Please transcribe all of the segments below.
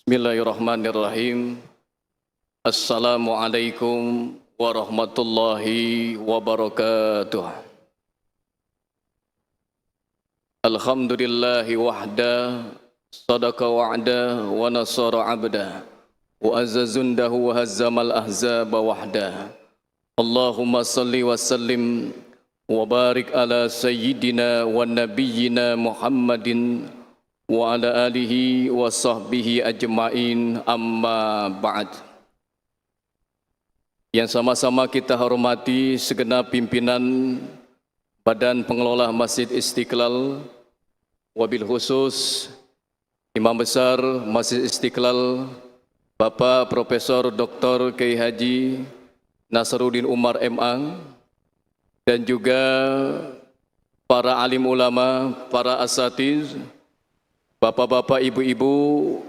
Bismillahirrahmanirrahim. Assalamualaikum warahmatullahi wabarakatuh. Alhamdulillahi wahda, sadaqa wa'da wa nasara abda, wa azzazundahu wa hazzamal ahzaba wahda. Allahumma salli wa sallim wa barik ala sayyidina wa nabiyyina Muhammadin wa ala alihi wa sahbihi ajma'in, amma ba'd. Yang sama-sama kita hormati segenap pimpinan Badan Pengelola Masjid Istiqlal, wabil khusus Imam Besar Masjid Istiqlal Bapak Profesor Dr. Kiai Haji Nasaruddin Umar MA, dan juga para alim ulama, para asatiz, bapak-bapak, ibu-ibu,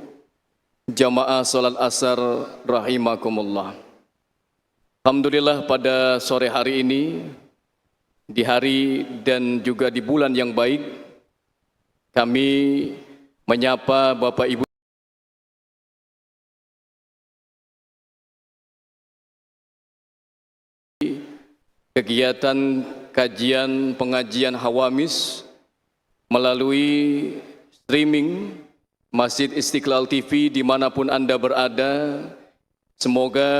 jamaah salat asar rahimakumullah. Alhamdulillah pada sore hari ini, di hari dan juga di bulan yang baik, kami menyapa bapak ibu kegiatan kajian pengajian Hawamis melalui streaming Masjid Istiqlal TV dimanapun Anda berada. Semoga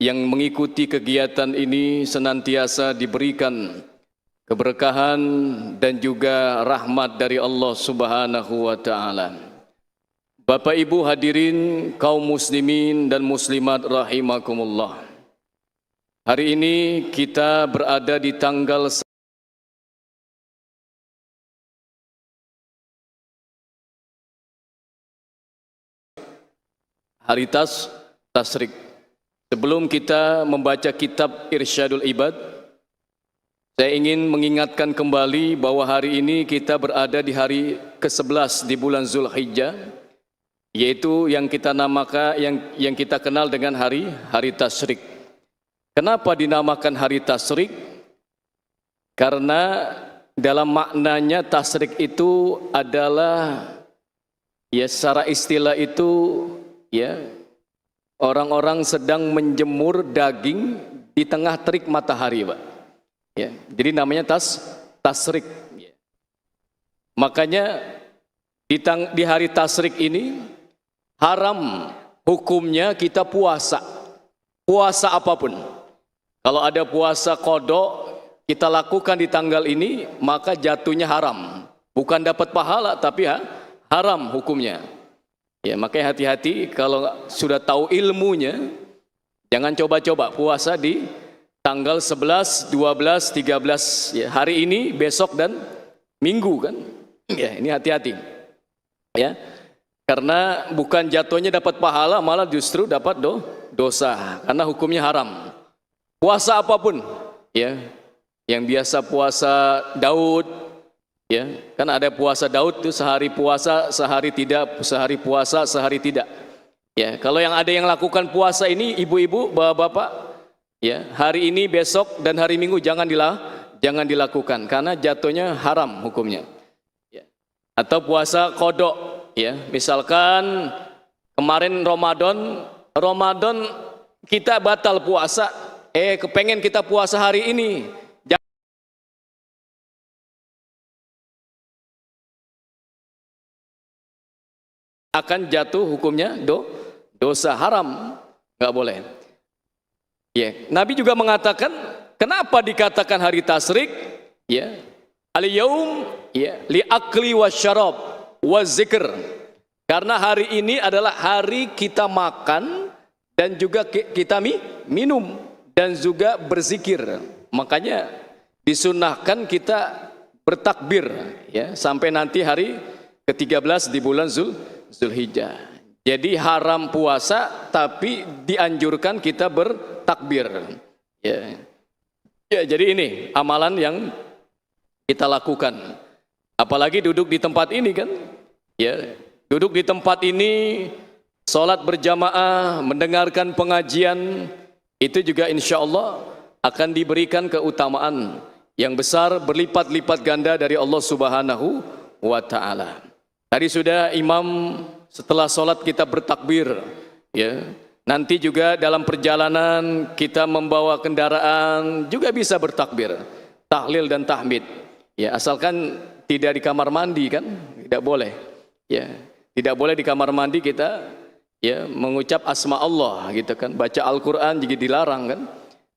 yang mengikuti kegiatan ini senantiasa diberikan keberkahan dan juga rahmat dari Allah Subhanahu wa Ta'ala. Bapak Ibu hadirin kaum muslimin dan muslimat rahimakumullah. Hari ini kita berada di tanggal hari Tasyrik. Sebelum kita membaca kitab Irsyadul Ibad, saya ingin mengingatkan kembali bahwa hari ini kita berada di hari ke-11 di bulan Zulhijjah, yaitu yang kita namakan yang kita kenal dengan hari Tasyrik. Kenapa dinamakan hari Tasyrik? Karena dalam maknanya Tasyrik itu adalah, ya secara istilah itu, ya orang-orang sedang menjemur daging di tengah terik matahari, Pak. Ya, jadi namanya Tasyrik. Ya. Makanya di hari Tasyrik ini haram hukumnya kita puasa apapun. Kalau ada puasa qada kita lakukan di tanggal ini, maka jatuhnya haram. Bukan dapat pahala, tapi haram hukumnya. Ya, makanya hati-hati kalau sudah tahu ilmunya, jangan coba-coba puasa di tanggal 11, 12, 13, ya, hari ini, besok dan minggu kan. Ya, ini hati-hati. Ya. Karena bukan jatuhnya dapat pahala, malah justru dapat dosa karena hukumnya haram. Puasa apapun, ya. Yang biasa puasa Daud, ya, kan ada puasa Daud itu sehari puasa, sehari tidak, sehari puasa, sehari tidak. Ya, kalau yang ada yang lakukan puasa ini, ibu-ibu, bapak-bapak, ya, hari ini, besok dan hari Minggu jangan dilakukan karena jatuhnya haram hukumnya. Ya. Atau puasa qada, ya, misalkan kemarin Ramadan kita batal puasa, kepengen kita puasa hari ini, akan jatuh hukumnya dosa, haram, nggak boleh. Ya, Nabi juga mengatakan, kenapa dikatakan hari Tasyrik? Ya, al-yaum, ya, li akli wasyarab wazikr. Karena hari ini adalah hari kita makan dan juga kita minum dan juga berzikir. Makanya disunnahkan kita bertakbir, ya, sampai nanti hari ke-13 di bulan Zulhijjah. Jadi haram puasa, tapi dianjurkan kita bertakbir. Ya. Ya, jadi ini amalan yang kita lakukan. Apalagi duduk di tempat ini kan. Ya, duduk di tempat ini, sholat berjamaah, mendengarkan pengajian, itu juga insya Allah akan diberikan keutamaan yang besar berlipat-lipat ganda dari Allah Subhanahu wa Ta'ala. Tadi sudah Imam setelah sholat kita bertakbir, ya. Nanti juga dalam perjalanan kita membawa kendaraan juga bisa bertakbir, tahlil dan tahmid. Ya, asalkan tidak di kamar mandi kan, tidak boleh. Ya, tidak boleh di kamar mandi kita ya mengucap asma Allah gitu kan, baca Al-Qur'an juga dilarang kan.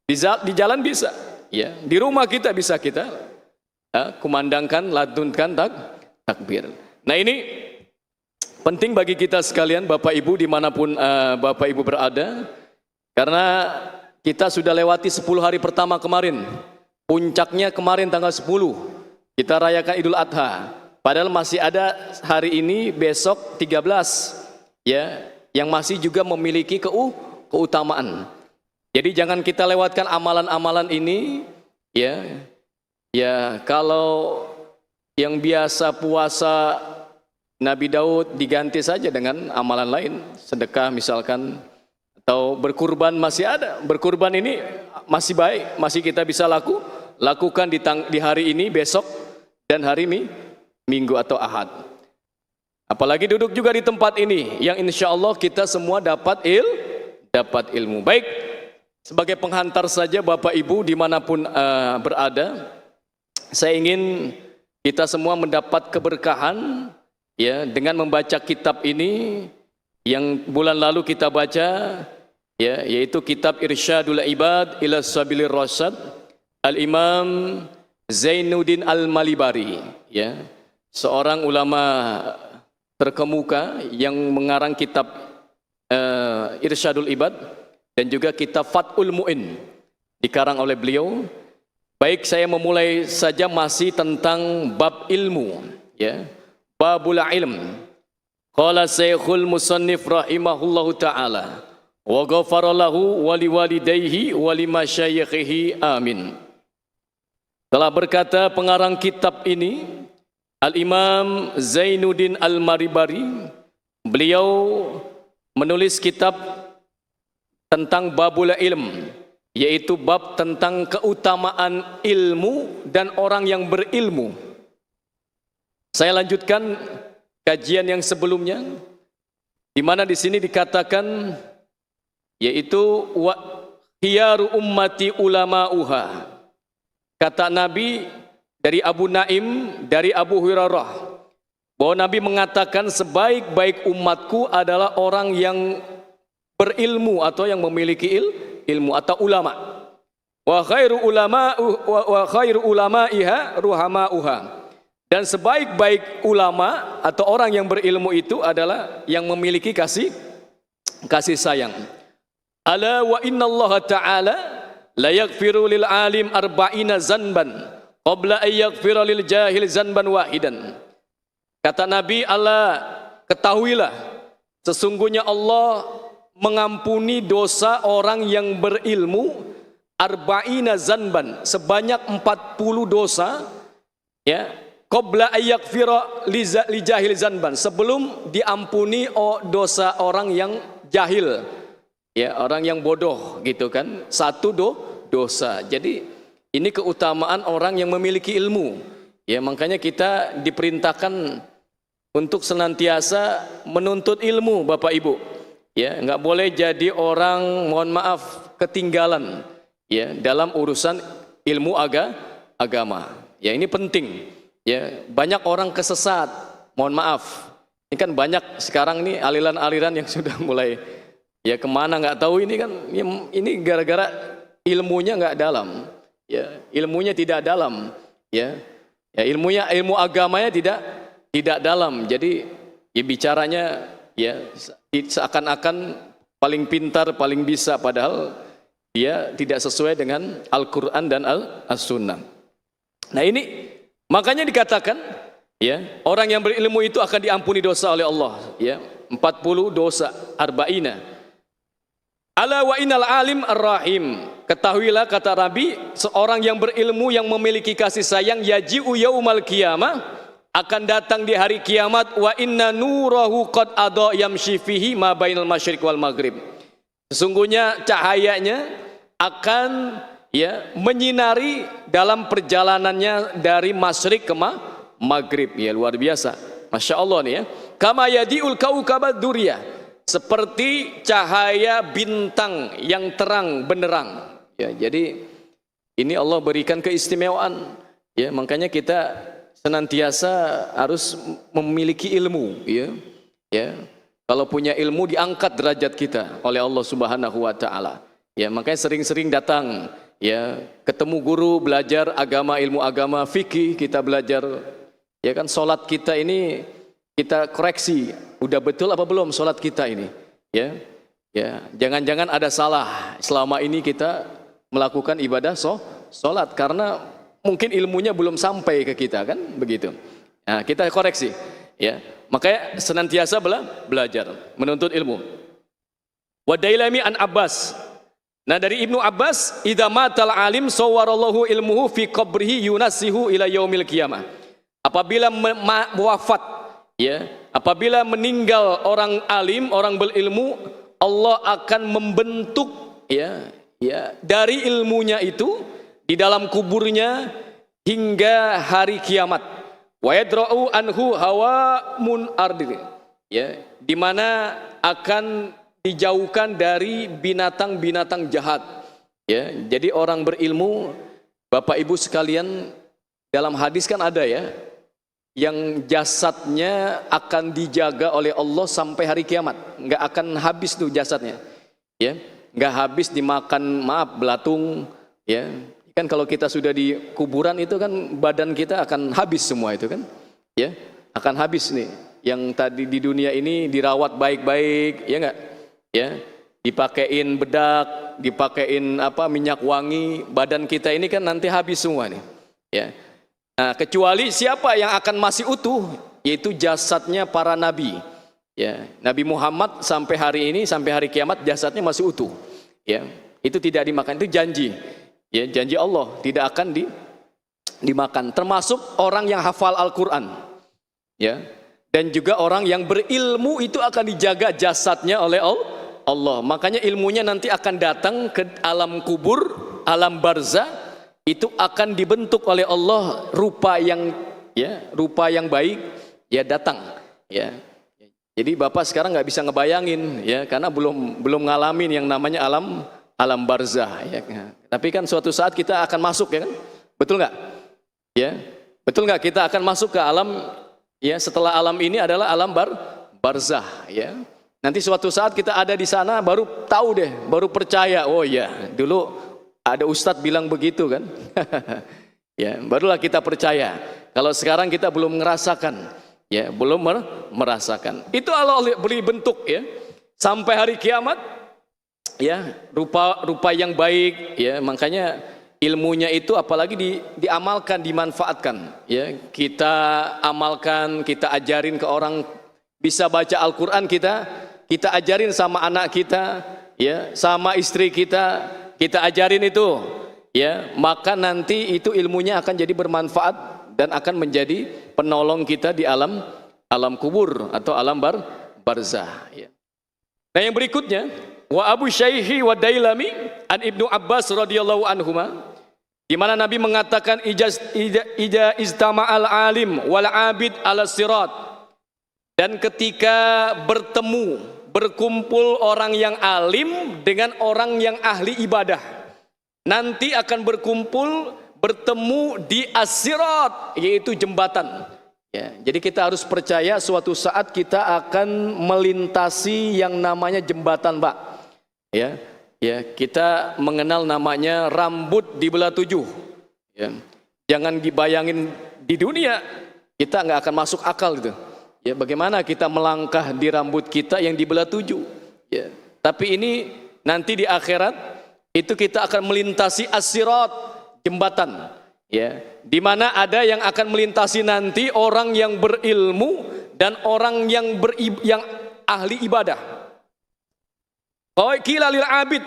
Di jalan bisa, ya. Di rumah kita bisa kita kumandangkan, lantunkan takbir. Nah, ini penting bagi kita sekalian, Bapak Ibu dimanapun Bapak Ibu berada, karena kita sudah lewati 10 hari pertama kemarin, puncaknya kemarin tanggal 10, kita rayakan Idul Adha, padahal masih ada hari ini, besok 13, ya, yang masih juga memiliki keutamaan. Jadi jangan kita lewatkan amalan-amalan ini, ya, ya kalau yang biasa puasa Nabi Daud diganti saja dengan amalan lain, sedekah misalkan, atau berkurban masih ada. Berkurban ini masih baik, masih kita bisa lakukan di hari ini, besok, dan hari Minggu atau Ahad. Apalagi duduk juga di tempat ini, yang insya Allah kita semua dapat ilmu. Baik, sebagai penghantar saja Bapak Ibu dimanapun berada, saya ingin kita semua mendapat keberkahan, ya, dengan membaca kitab ini yang bulan lalu kita baca, ya, yaitu kitab Irsyadul Ibad ila Sabilir Rasyad Al-Imam Zainuddin Al-Malibari, ya, seorang ulama terkemuka yang mengarang kitab Irsyadul Ibad dan juga kitab Fathul Mu'in dikarang oleh beliau. Baik, saya memulai saja masih tentang bab ilmu, ya. Babul ilm. Qala Syekhul Musannif rahimahullahu taala wa ghafara lahu wa liwalidayhi wa limasyayikhihi amin. Telah berkata pengarang kitab ini Al-Imam Zainuddin Al-Malibari, beliau menulis kitab tentang babul ilm, yaitu bab tentang keutamaan ilmu dan orang yang berilmu. Saya lanjutkan kajian yang sebelumnya, di mana di sini dikatakan, yaitu wa khiyaru ummati ulama'uha. Kata Nabi dari Abu Naim, dari Abu Hurairah, bahwa Nabi mengatakan sebaik-baik umatku adalah orang yang berilmu atau yang memiliki ilmu atau ulama. Wa khairu ulama'iha ruhama'uha. Dan sebaik-baik ulama atau orang yang berilmu itu adalah yang memiliki kasih sayang. Ala wa innallaha ta'ala la yaghfiru lil alim arba'ina zanban qabla an yaghfira lil jahil zanban wahidan. Kata Nabi, Allah, ketahuilah sesungguhnya Allah mengampuni dosa orang yang berilmu arba'ina zanban, sebanyak 40 dosa, ya, qabla ayyakfira li jahil zanban, sebelum diampuni dosa orang yang jahil, ya, orang yang bodoh gitu kan, satu dosa. Jadi ini keutamaan orang yang memiliki ilmu, ya, makanya kita diperintahkan untuk senantiasa menuntut ilmu, Bapak Ibu, ya, nggak boleh jadi orang, mohon maaf, ketinggalan, ya, dalam urusan ilmu agama, ya, ini penting. Ya, banyak orang kesesat, mohon maaf. Ini kan banyak sekarang nih aliran-aliran yang sudah mulai, ya, kemana nggak tahu ini kan, ini gara-gara ilmunya nggak dalam, ya, ilmunya tidak dalam, ya, ya, ilmu agamanya tidak dalam. Jadi ya bicaranya, ya, seakan-akan paling pintar, paling bisa, padahal dia tidak sesuai dengan Al-Quran dan As-Sunnah. Nah, ini makanya dikatakan, ya, orang yang berilmu itu akan diampuni dosa oleh Allah, ya, 40 dosa, arba'ina. Ala wa innal alim ar-rahim. Ketahuilah, kata Nabi, seorang yang berilmu yang memiliki kasih sayang, yaji'u yaumal qiyamah, akan datang di hari kiamat, wa inna nurahu qad ada yamshi fihi ma bainal masyriq wal maghrib. Sesungguhnya cahayanya akan, ya, menyinari dalam perjalanannya dari masyrik ke maghrib, ya, luar biasa, masya Allah nih, ya. kama yadiul kaukabad duriyah, seperti cahaya bintang yang terang benderang. Ya, jadi ini Allah berikan keistimewaan. Ya, makanya kita senantiasa harus memiliki ilmu. Ya, ya. Kalau punya ilmu diangkat derajat kita oleh Allah Subhanahu wa taala. Ya, makanya sering-sering datang, ya, ketemu guru, belajar agama, ilmu agama, fikih, kita belajar. Ya kan, salat kita ini kita koreksi, udah betul apa belum salat kita ini? Ya. Ya, jangan-jangan ada salah selama ini kita melakukan ibadah salat karena mungkin ilmunya belum sampai ke kita, kan begitu. Nah, kita koreksi, ya. Makanya senantiasa belajar, menuntut ilmu. Wa Dailami an Abbas. Nah, dari Ibnu Abbas, idza matal alim sawwarallahu ilmuhu fi qabrihi yunasihu ila yaumil qiyamah. Apabila wafat, ya, apabila meninggal orang alim, orang berilmu, Allah akan membentuk, ya, ya, dari ilmunya itu di dalam kuburnya hingga hari kiamat. Wa yadra'u anhu hawamun ardi, ya, di mana akan dijauhkan dari binatang-binatang jahat. Ya, jadi orang berilmu, Bapak Ibu sekalian, dalam hadis kan ada, ya, yang jasadnya akan dijaga oleh Allah sampai hari kiamat, nggak akan habis tuh jasadnya, ya, nggak habis dimakan, maaf, belatung, ya. Kan kalau kita sudah di kuburan itu kan badan kita akan habis semua itu kan, ya, akan habis nih. Yang tadi di dunia ini dirawat baik-baik, ya enggak, ya, dipakein bedak, dipakein apa, minyak wangi, badan kita ini kan nanti habis semua nih, ya. Nah, kecuali siapa yang akan masih utuh, yaitu jasadnya para nabi, ya. Nabi Muhammad sampai hari ini, sampai hari kiamat jasadnya masih utuh, ya. Itu tidak dimakan, itu janji. Ya, janji Allah tidak akan dimakan, termasuk orang yang hafal Al-Quran, ya, dan juga orang yang berilmu itu akan dijaga jasadnya oleh Allah. Makanya ilmunya nanti akan datang ke alam kubur, alam barzah, itu akan dibentuk oleh Allah rupa yang, ya, rupa yang baik, ya, datang, ya. Jadi Bapak sekarang nggak bisa ngebayangin, ya, karena belum ngalamin yang namanya alam barzah, ya. Tapi kan suatu saat kita akan masuk, ya kan? Betul nggak? Ya, betul nggak, kita akan masuk ke alam, ya, setelah alam ini adalah alam barzah, ya. Nanti suatu saat kita ada di sana baru tahu deh, baru percaya, oh ya, dulu ada ustadz bilang begitu kan. Ya, barulah kita percaya. Kalau sekarang kita belum merasakan, ya, belum merasakan. Itu Allah beri bentuk, ya, sampai hari kiamat. Ya, rupa yang baik, ya, makanya ilmunya itu apalagi diamalkan, dimanfaatkan, ya, kita amalkan, kita ajarin ke orang, bisa baca Al-Quran, kita ajarin sama anak kita, ya, sama istri kita ajarin itu, ya, maka nanti itu ilmunya akan jadi bermanfaat dan akan menjadi penolong kita di alam kubur atau alam barzah, ya. Nah, yang berikutnya, wa Abu Syaihi wa Dailami an Ibnu Abbas radhiyallahu anhuma, di mana Nabi mengatakan ija istama'al alim wal abid ala sirat, dan ketika berkumpul orang yang alim dengan orang yang ahli ibadah, nanti akan bertemu di as-sirat, yaitu jembatan. Ya, jadi kita harus percaya suatu saat kita akan melintasi yang namanya jembatan, Pak. Ya, ya, kita mengenal namanya rambut dibelah 7. Ya, jangan dibayangin di dunia kita nggak akan masuk akal gitu. Ya, bagaimana kita melangkah di rambut kita yang dibelah 7? Ya, tapi ini nanti di akhirat itu kita akan melintasi as-sirat, jembatan. Ya, di mana ada yang akan melintasi nanti orang yang berilmu dan orang yang ahli ibadah. Qila lil abid,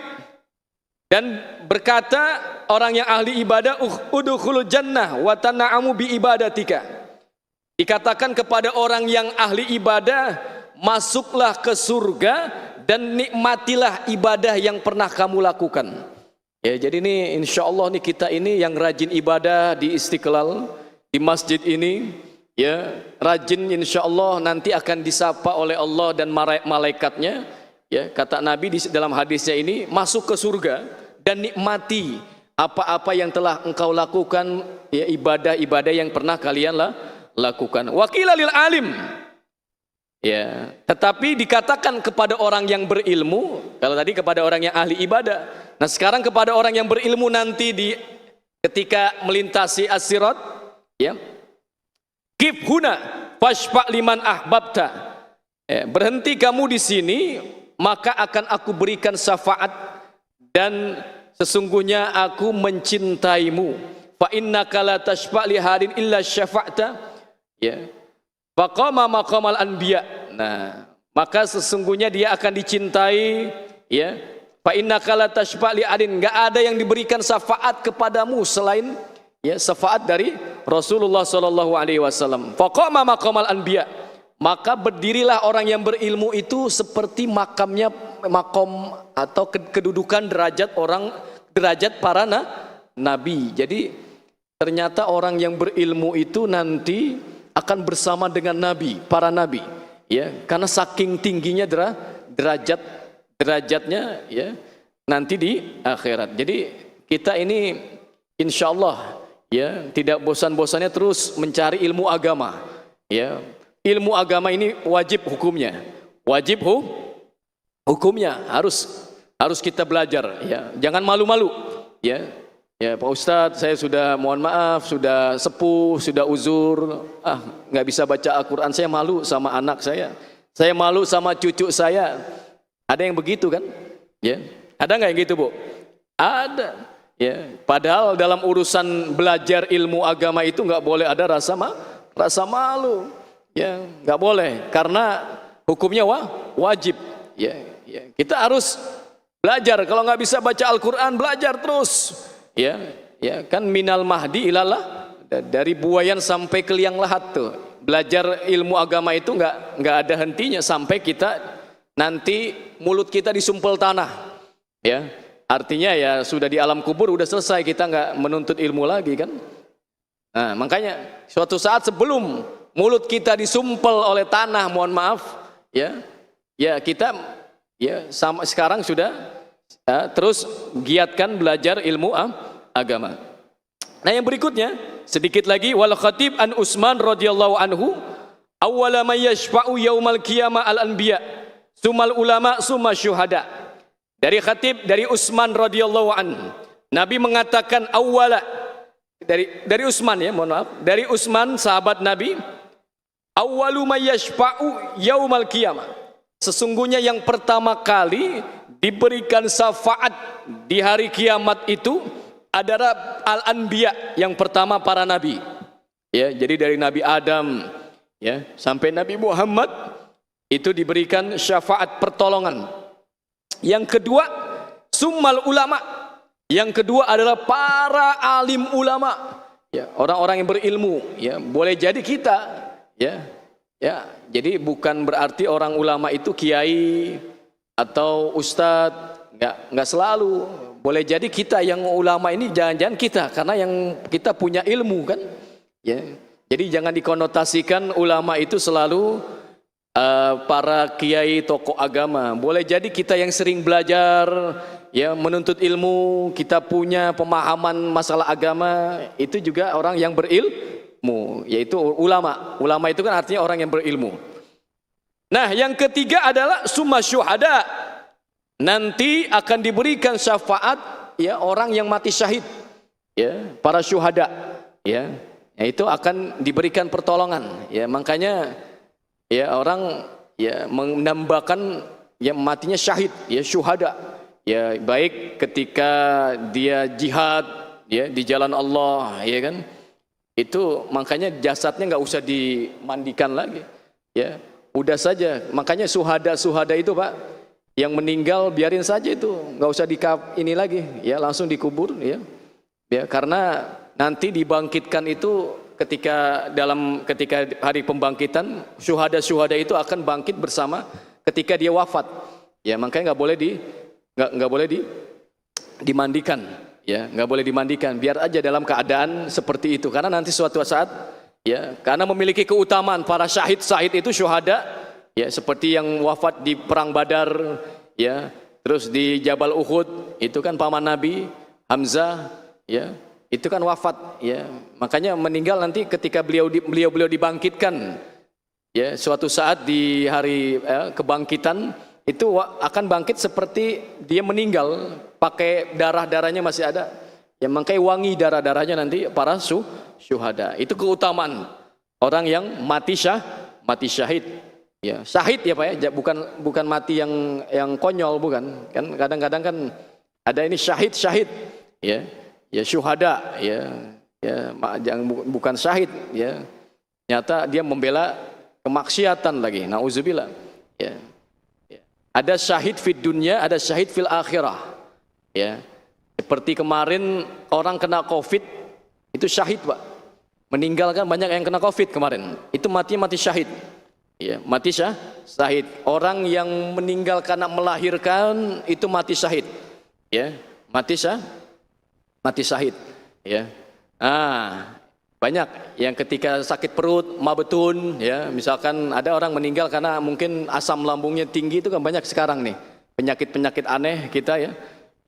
dan berkata orang yang ahli ibadah, udkhulul jannah wa tana'amu bi ibadatika. Dikatakan kepada orang yang ahli ibadah, masuklah ke surga dan nikmatilah ibadah yang pernah kamu lakukan. Ya, jadi ini insya Allah nih kita ini yang rajin ibadah di Istiqlal, di masjid ini, ya rajin insyaallah nanti akan disapa oleh Allah dan malaikatnya, ya kata Nabi di dalam hadisnya ini, masuk ke surga dan nikmati apa-apa yang telah engkau lakukan, ya ibadah-ibadah yang pernah kalian lakukan. Wakila lil alim, ya tetapi dikatakan kepada orang yang berilmu, kalau tadi kepada orang yang ahli ibadah, nah sekarang kepada orang yang berilmu nanti ketika melintasi as-sirat, ya kif huna fashfa liman ahbabta, ya, berhenti kamu di sini maka akan aku berikan syafaat dan sesungguhnya aku mencintaimu. Fa innaka la tashfa' li hadin illa syafa'ta, ya faqama maqamal anbiya. Nah maka sesungguhnya dia akan dicintai, ya fa innaka la tashfa' li hadin, enggak ada yang diberikan syafaat kepadamu selain, ya syafaat dari Rasulullah sallallahu alaihi wasallam. Faqama maqamal anbiya, maka berdirilah orang yang berilmu itu seperti makamnya, makom atau kedudukan derajat para nabi. Jadi ternyata orang yang berilmu itu nanti akan bersama dengan nabi, para nabi, ya karena saking tingginya derajatnya, ya nanti di akhirat. Jadi kita ini insyaallah, ya tidak bosan-bosannya terus mencari ilmu agama, ya ilmu agama ini wajib hukumnya, hukumnya harus kita belajar, ya jangan malu-malu, ya Pak Ustadz saya sudah mohon maaf, sudah sepuh, sudah uzur, nggak bisa baca Al-Quran, saya malu sama anak saya malu sama cucu saya. Ada yang begitu kan, ya ada nggak yang gitu Bu? Ada, ya padahal dalam urusan belajar ilmu agama itu nggak boleh ada rasa malu, ya nggak boleh, karena hukumnya wajib, ya kita harus belajar. Kalau nggak bisa baca Al-Quran, belajar terus, ya kan minal mahdi ilallah, dari buayan sampai ke liang lahat tuh belajar ilmu agama itu nggak ada hentinya sampai kita nanti mulut kita disumpel tanah, ya artinya ya sudah di alam kubur udah selesai, kita nggak menuntut ilmu lagi kan. Nah makanya suatu saat sebelum mulut kita disumpel oleh tanah, mohon maaf, ya kita sama sekarang sudah terus giatkan belajar ilmu agama. Nah yang berikutnya sedikit lagi, wal khatib an Utsman radhiyallahu anhu awwala may yashfa'u yaumal qiyamah al anbiya sumal ulama summa syuhada. Dari khatib dari Utsman radhiyallahu anhu, Nabi mengatakan awwala, dari Utsman, ya mohon maaf, dari Utsman sahabat Nabi, awwalu may yashfa'u yaumal qiyamah, sesungguhnya yang pertama kali diberikan syafaat di hari kiamat itu adalah al-anbiya, yang pertama para nabi, ya jadi dari Nabi Adam, ya sampai Nabi Muhammad itu diberikan syafaat pertolongan. Yang kedua summal ulama, yang kedua adalah para alim ulama, ya orang-orang yang berilmu, ya boleh jadi kita, ya jadi bukan berarti orang ulama itu kiai atau ustadz, nggak selalu. Boleh jadi kita yang ulama ini jangan-jangan kita, karena yang kita punya ilmu kan, ya jadi jangan dikonotasikan ulama itu selalu para kiai tokoh agama. Boleh jadi kita yang sering belajar, ya menuntut ilmu, kita punya pemahaman masalah agama, itu juga orang yang berilmu, yaitu ulama. Ulama itu kan artinya orang yang berilmu. Nah yang ketiga adalah summa syuhada, nanti akan diberikan syafaat, ya orang yang mati syahid, ya para syuhada, ya itu akan diberikan pertolongan, ya makanya ya orang ya menambahkan ya matinya syahid, ya syuhada, ya baik ketika dia jihad, ya di jalan Allah, ya kan itu makanya jasadnya nggak usah dimandikan lagi, ya udah saja. Makanya suhada itu Pak, yang meninggal biarin saja itu, nggak usah ini lagi, ya langsung dikubur, ya karena nanti dibangkitkan itu ketika hari pembangkitan syuhada itu akan bangkit bersama ketika dia wafat, ya makanya nggak boleh dimandikan, ya nggak boleh dimandikan, biar aja dalam keadaan seperti itu, karena nanti suatu saat ya, karena memiliki keutamaan. Para syahid itu syuhada, ya, seperti yang wafat di perang Badar, ya, terus di Jabal Uhud itu kan paman Nabi Hamzah, ya, itu kan wafat, ya, makanya meninggal nanti ketika beliau dibangkitkan, ya, suatu saat di hari kebangkitan itu akan bangkit seperti dia meninggal, pakai darahnya masih ada, ya, makanya wangi darahnya nanti para syuhada. Itu keutamaan orang yang mati syahid, ya, syahid ya Pak ya, bukan mati yang konyol, bukan kan, kadang-kadang kan ada ini syahid, ya, ya, syuhada, ya, bukan syahid, ya, nyata dia membela kemaksiatan lagi, nauzubillah, ya. Ada syahid fid dunya, ada syahid fil akhirah, ya. Seperti kemarin orang kena COVID itu syahid Pak, meninggalkan banyak yang kena COVID kemarin, itu mati syahid, ya, mati syahid. Orang yang meninggal karena melahirkan itu mati syahid, ya, mati syahid, ya. Banyak yang ketika sakit perut, mabetun, ya, misalkan ada orang meninggal karena mungkin asam lambungnya tinggi, itu kan banyak sekarang nih penyakit aneh kita, ya,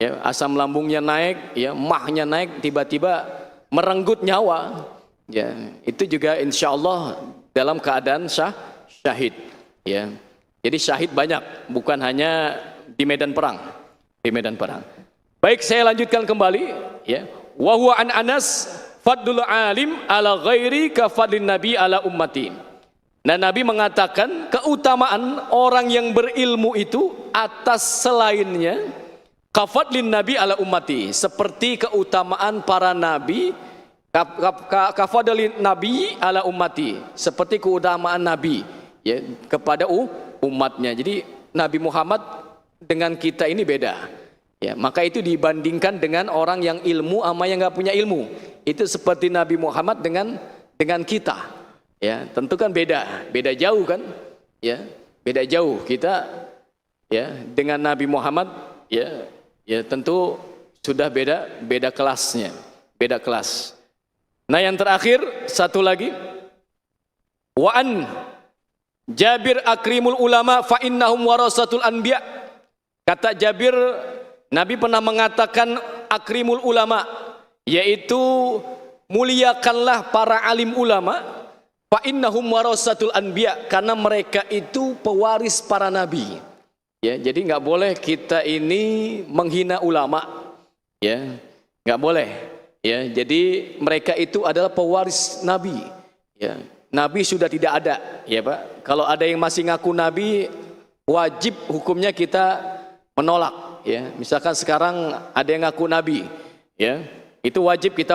ya, asam lambungnya naik, ya, mahnya naik, tiba-tiba merenggut nyawa, ya, itu juga insya Allah dalam keadaan syahid, ya. Jadi syahid banyak, bukan hanya di medan perang, Baik, saya lanjutkan kembali, ya. Wa huwa an Anas fadlul alim ala ghairi ka fadlin nabi ala ummati. Nah, Nabi mengatakan keutamaan orang yang berilmu itu atas selainnya, ka fadlin nabi ala ummati, seperti keutamaan para nabi, ka fadlin nabi ala ummati, seperti keutamaan nabi, ya, kepada umatnya. Jadi Nabi Muhammad dengan kita ini beda. Ya, maka itu dibandingkan dengan orang yang ilmu sama yang nggak punya ilmu. Itu seperti Nabi Muhammad dengan kita. Ya, tentu kan beda jauh kan? Ya, beda jauh kita, ya, dengan Nabi Muhammad, ya, ya, tentu sudah beda kelasnya, beda kelas. Nah, yang terakhir satu lagi, wa an Jabir akrimul ulama fa innahum warasatul anbiya. Kata Jabir, Nabi pernah mengatakan akrimul ulama, yaitu muliakanlah para alim ulama, fa innahum warasatul anbiya, karena mereka itu pewaris para nabi. Ya, jadi nggak boleh kita ini menghina ulama, ya, nggak boleh, ya. Jadi mereka itu adalah pewaris nabi, ya. Nabi sudah tidak ada, ya Pak. Kalau ada yang masih ngaku nabi, wajib hukumnya kita menolak. Ya, misalkan sekarang ada yang ngaku nabi, ya, itu wajib kita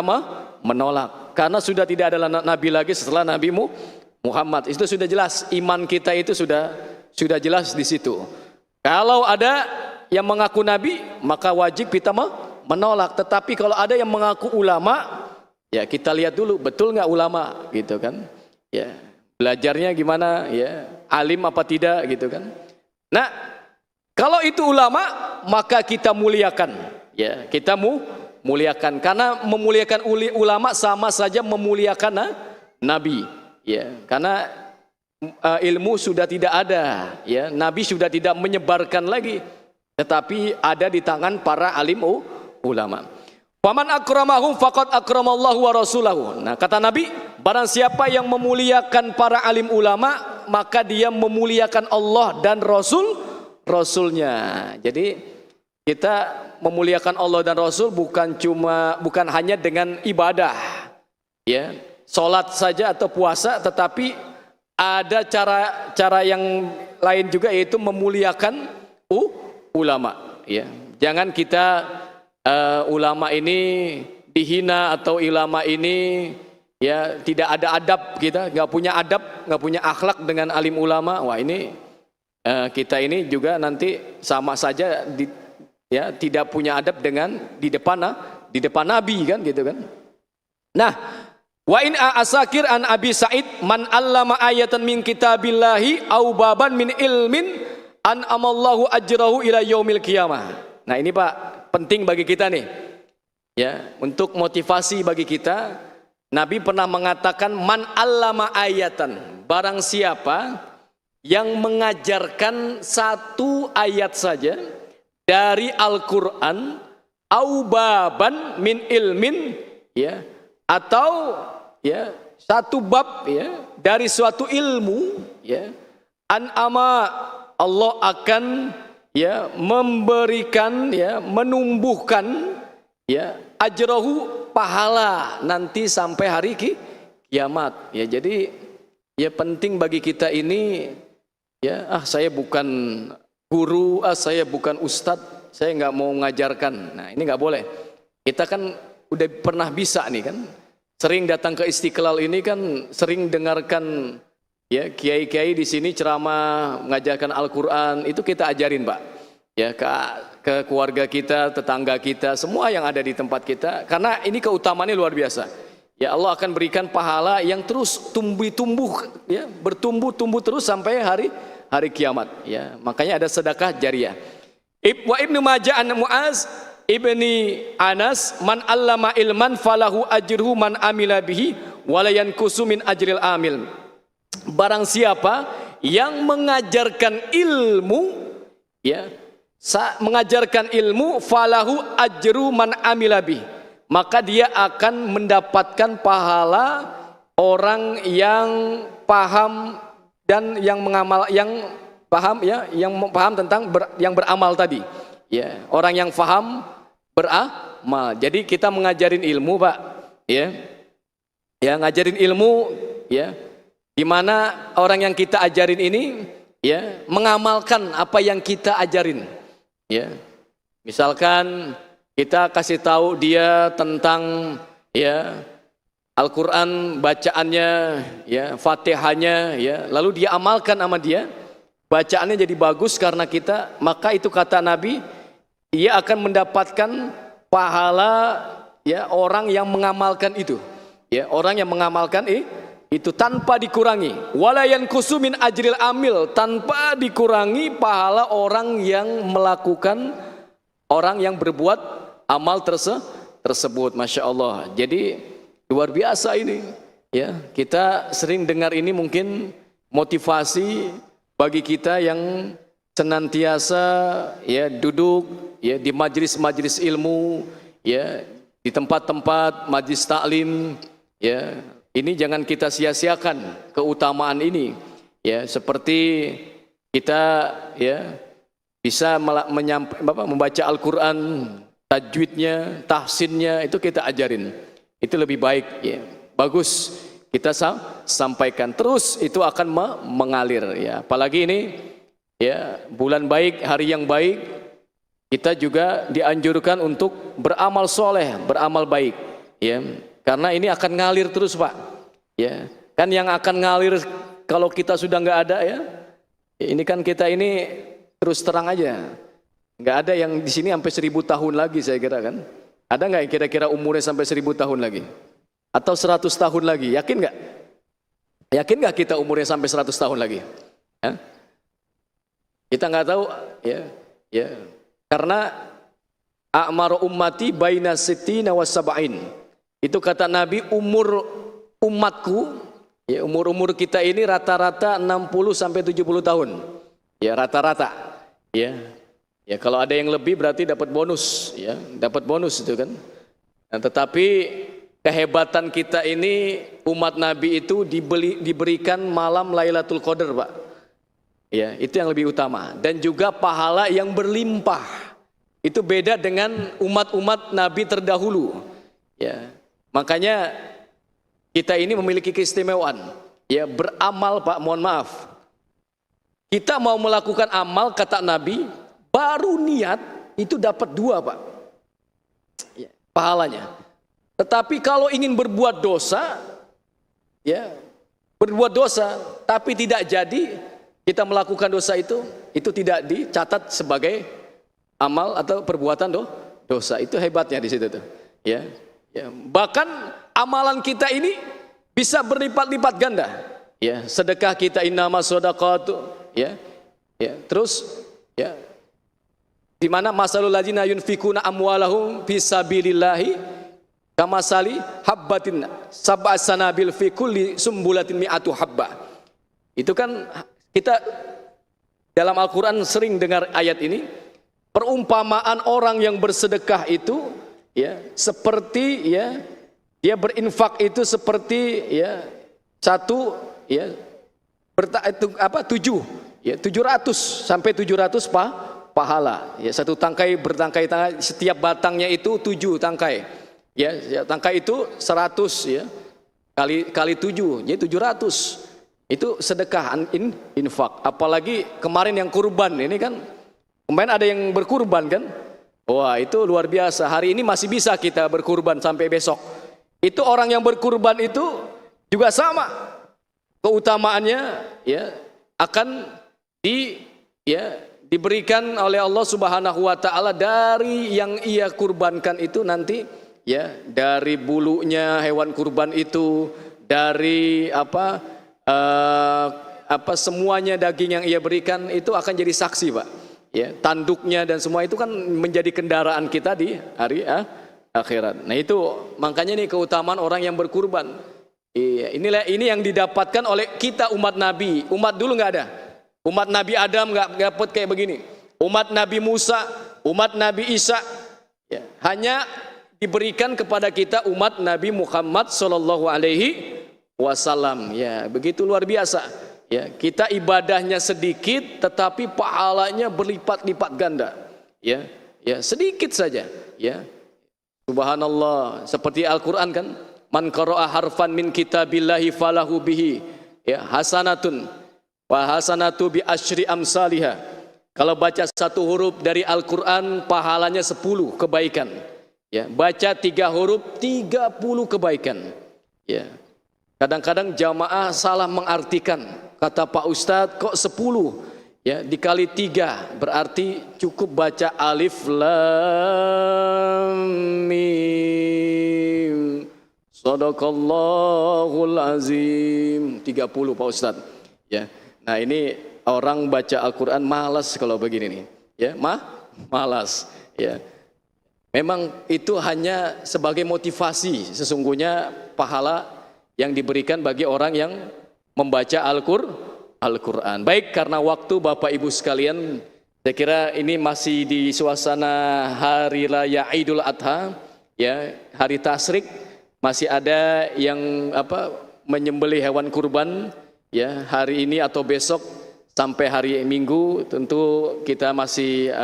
menolak, karena sudah tidak ada nabi lagi setelah Nabi Muhammad. Itu sudah jelas, iman kita itu sudah jelas di situ. Kalau ada yang mengaku nabi, maka wajib kita menolak. Tetapi kalau ada yang mengaku ulama, ya, kita lihat dulu betul nggak ulama, gitu kan? Ya, belajarnya gimana, ya, alim apa tidak, gitu kan? Nah, kalau itu ulama, maka kita muliakan, ya, kita muliakan, karena memuliakan ulama sama saja memuliakan nabi, ya, karena ilmu sudah tidak ada, ya, nabi sudah tidak menyebarkan lagi, tetapi ada di tangan para alim ulama. Faman akramahum faqad akramallahu wa rasulahu. Nah, kata Nabi, barang siapa yang memuliakan para alim ulama, maka dia memuliakan Allah dan Rasulnya. Jadi kita memuliakan Allah dan Rasul bukan hanya dengan ibadah, ya, sholat saja atau puasa, tetapi ada cara yang lain juga, yaitu memuliakan ulama, ya. Jangan kita ulama ini dihina, atau ulama ini, ya, tidak ada adab, kita nggak punya adab, nggak punya akhlak dengan alim ulama. Wah, ini kita ini juga nanti sama saja, ya, tidak punya adab dengan di depan Nabi, kan, gitu kan. Nah, wa in asakir an Abi Sa'id man allama ayatan min kitabillahi au baban min ilmin an amallahu ajrahu ila yaumil qiyamah. Nah, ini Pak, penting bagi kita nih, ya, untuk motivasi bagi kita. Nabi pernah mengatakan man allama ayatan, barang siapa yang mengajarkan satu ayat saja dari Al-Qur'an, au baban min ilmin, ya, atau ya satu bab ya dari suatu ilmu, ya, an'ama, Allah akan ya memberikan, ya, menumbuhkan ya ajrahu, pahala nanti sampai hari kiamat. Ya, jadi ya penting bagi kita ini, ya, saya bukan guru, saya bukan ustadz, saya nggak mau mengajarkan. Nah, ini nggak boleh. Kita kan udah pernah bisa nih kan, sering datang ke Istiqlal ini kan, sering dengarkan ya kiai-kiai di sini ceramah mengajarkan Al-Qur'an, itu kita ajarin, Pak. Ya, ke keluarga kita, tetangga kita, semua yang ada di tempat kita, karena ini keutamaannya luar biasa. Ya, Allah akan berikan pahala yang terus tumbuh, ya, bertumbuh terus sampai hari kiamat. Ya, makanya ada sedekah jariyah. Wa Ibnu Majah an Muaz ibni Anas, man allama ilman falahu ajruhu man amila bihi wala yankusu min ajril amil. Barang siapa yang mengajarkan ilmu, ya, mengajarkan ilmu, falahu ajru man amila bihi, maka dia akan mendapatkan pahala orang yang paham dan yang mengamal, yang paham, ya, yang paham tentang yang beramal tadi. Ya, orang yang paham beramal. Jadi kita mengajarin ilmu, Pak, ya. Ya, ngajarin ilmu, ya, di mana orang yang kita ajarin ini, ya, mengamalkan apa yang kita ajarin. Ya. Misalkan kita kasih tahu dia tentang, ya, Al-Qur'an, bacaannya, ya, Fatihahnya, ya, lalu dia amalkan sama dia, bacaannya jadi bagus karena kita, maka itu kata Nabi, ia akan mendapatkan pahala, ya, orang yang mengamalkan itu. Ya, orang yang mengamalkan itu tanpa dikurangi. Walayan kusumin ajril amil, tanpa dikurangi pahala orang yang melakukan, orang yang berbuat amal tersebut. Masya Allah. Jadi luar biasa ini. Ya, kita sering dengar ini, mungkin motivasi bagi kita yang senantiasa, ya, duduk, ya, di majelis-majelis ilmu, ya, di tempat-tempat majelis taklim, ya, ini jangan kita sia-siakan keutamaan ini. Ya, seperti kita, ya, bisa membaca Al-Qur'an, tajwidnya, tahsinnya, itu kita ajarin. Itu lebih baik, ya. Bagus kita sampaikan. Terus itu akan mengalir, ya. Apalagi ini, ya, bulan baik, hari yang baik, kita juga dianjurkan untuk beramal soleh, beramal baik, ya. Karena ini akan ngalir terus, Pak. Ya, kan yang akan ngalir kalau kita sudah nggak ada, ya. Ini kan kita ini terus terang aja, nggak ada yang di sini sampai 1000 tahun lagi, saya kira kan. Ada nggak yang kira-kira umurnya sampai 1000 tahun lagi? Atau 100 tahun lagi? Yakin nggak? Yakin nggak kita umurnya sampai 100 tahun lagi? Ya? Kita nggak tahu, ya. Ya, karena a'maru ummati baina sittina wa sab'in. Itu kata Nabi, umur umatku, ya, umur kita ini rata-rata 60 sampai 70 tahun. Ya, rata-rata. Ya. Ya, kalau ada yang lebih berarti dapat bonus, ya, dapat bonus itu kan. Nah, tetapi kehebatan kita ini, umat Nabi itu diberikan malam Lailatul Qadar, Pak. Ya, itu yang lebih utama, dan juga pahala yang berlimpah. Itu beda dengan umat-umat Nabi terdahulu. Ya. Makanya kita ini memiliki keistimewaan, ya, beramal, Pak. Mohon maaf, kita mau melakukan amal, kata Nabi, baru niat itu dapat 2, Pak, ya, pahalanya. Tetapi kalau ingin berbuat dosa, ya, berbuat dosa tapi tidak jadi, kita melakukan dosa itu tidak dicatat sebagai amal atau perbuatan dosa. Itu hebatnya di situ tuh, ya. Ya, bahkan amalan kita ini bisa berlipat-lipat ganda. Ya, sedekah kita, innama shadaqatu, ya. Ya, terus, ya, di mana masalul ladzina yunfikuna amwalahum fisabilillahi kamasali habbatin sab'a sanabil fi kulli sumbulatin mi'atu habba. Itu kan kita dalam Al-Quran sering dengar ayat ini. Perumpamaan orang yang bersedekah itu ya seperti ya dia berinfak itu seperti ya satu ya tujuh ya 700 sampai 700 pahala ya, satu tangkai bertangkai-tangkai, setiap batangnya itu 7 tangkai ya, tangkai itu 100 ya kali 7 jadi 700, itu sedekah infak. Apalagi kemarin yang kurban ini kan, kemarin ada yang berkurban kan, wah itu luar biasa. Hari ini masih bisa kita berkurban sampai besok. Itu orang yang berkurban itu juga sama keutamaannya ya, akan diberikan oleh Allah Subhanahu wa taala dari yang ia kurbankan itu nanti ya, dari bulunya hewan kurban itu, dari semuanya daging yang ia berikan itu akan jadi saksi, Pak. Ya, tanduknya dan semua itu kan menjadi kendaraan kita di hari akhirat. Nah itu makanya nih keutamaan orang yang berkurban. Iya, ini yang didapatkan oleh kita umat Nabi. Umat dulu nggak ada. Umat Nabi Adam nggak dapat kayak begini. Umat Nabi Musa, umat Nabi Isa, ya, hanya diberikan kepada kita umat Nabi Muhammad Sallallahu Alaihi Wasallam. Ya, begitu luar biasa. Ya, kita ibadahnya sedikit, tetapi pahalanya berlipat-lipat ganda. Ya, ya sedikit saja. Ya. Subhanallah, seperti Al-Quran kan, man qara'a harfan min kitabillahi falahu bihi ya hasanatun wa hasanatu bi asyri amsalihha. Kalau baca satu huruf dari Al-Quran pahalanya 10 kebaikan ya, baca 3 huruf 30 kebaikan ya. Kadang-kadang jamaah salah mengartikan, kata Pak Ustadz kok 10 ya, dikali 3 berarti cukup baca alif lam mim sadaqallahul azim 30 Pak Ustadz ya. Nah ini orang baca Al-Quran malas kalau begini nih ya, malas ya. Memang itu hanya sebagai motivasi, sesungguhnya pahala yang diberikan bagi orang yang membaca Al-Quran. Baik, karena waktu Bapak Ibu sekalian, saya kira ini masih di suasana hari raya Idul Adha ya, hari tasyrik, masih ada yang menyembelih hewan kurban ya, hari ini atau besok sampai hari Minggu. Tentu kita masih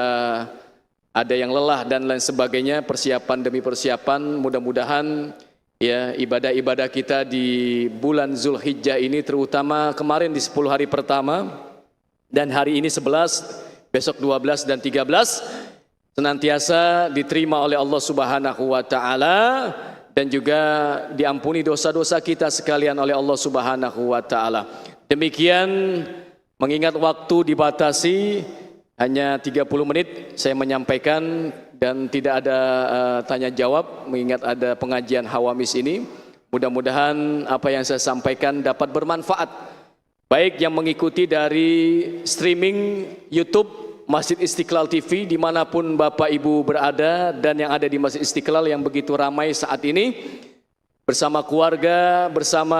ada yang lelah dan lain sebagainya, persiapan demi persiapan. Mudah-mudahan ya ibadah-ibadah kita di bulan Zulhijjah ini, terutama kemarin di 10 hari pertama dan hari ini 11, besok 12 dan 13, senantiasa diterima oleh Allah Subhanahu wa taala dan juga diampuni dosa-dosa kita sekalian oleh Allah Subhanahu wa taala. Demikian, mengingat waktu dibatasi hanya 30 menit saya menyampaikan dan tidak ada tanya jawab, mengingat ada pengajian Hawamis ini. Mudah-mudahan apa yang saya sampaikan dapat bermanfaat, baik yang mengikuti dari streaming YouTube Masjid Istiqlal TV dimanapun Bapak Ibu berada, dan yang ada di Masjid Istiqlal yang begitu ramai saat ini, bersama keluarga, bersama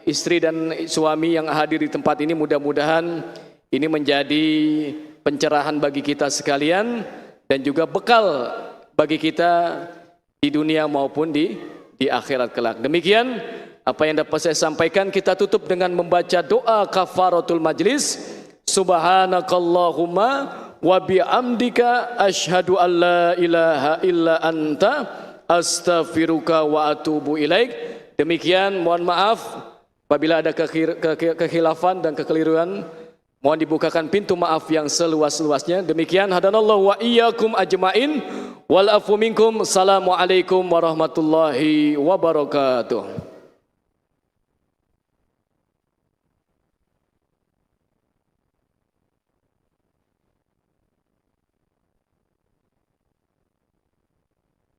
istri dan suami yang hadir di tempat ini. Mudah-mudahan ini menjadi pencerahan bagi kita sekalian dan juga bekal bagi kita di dunia maupun di akhirat kelak. Demikian apa yang dapat saya sampaikan. Kita tutup dengan membaca doa kafaratul majlis. Subhanakallahumma wa bihamdika asyhadu an la ilaha illa anta astaghfiruka wa atubu ilaik. Demikian, mohon maaf apabila ada kekhilafan dan kekeliruan. Mohon dibukakan pintu maaf yang seluas-luasnya. Demikian, hadanallahu wa iyyakum ajmain wal afu minkum. Assalamualaikum warahmatullahi wabarakatuh.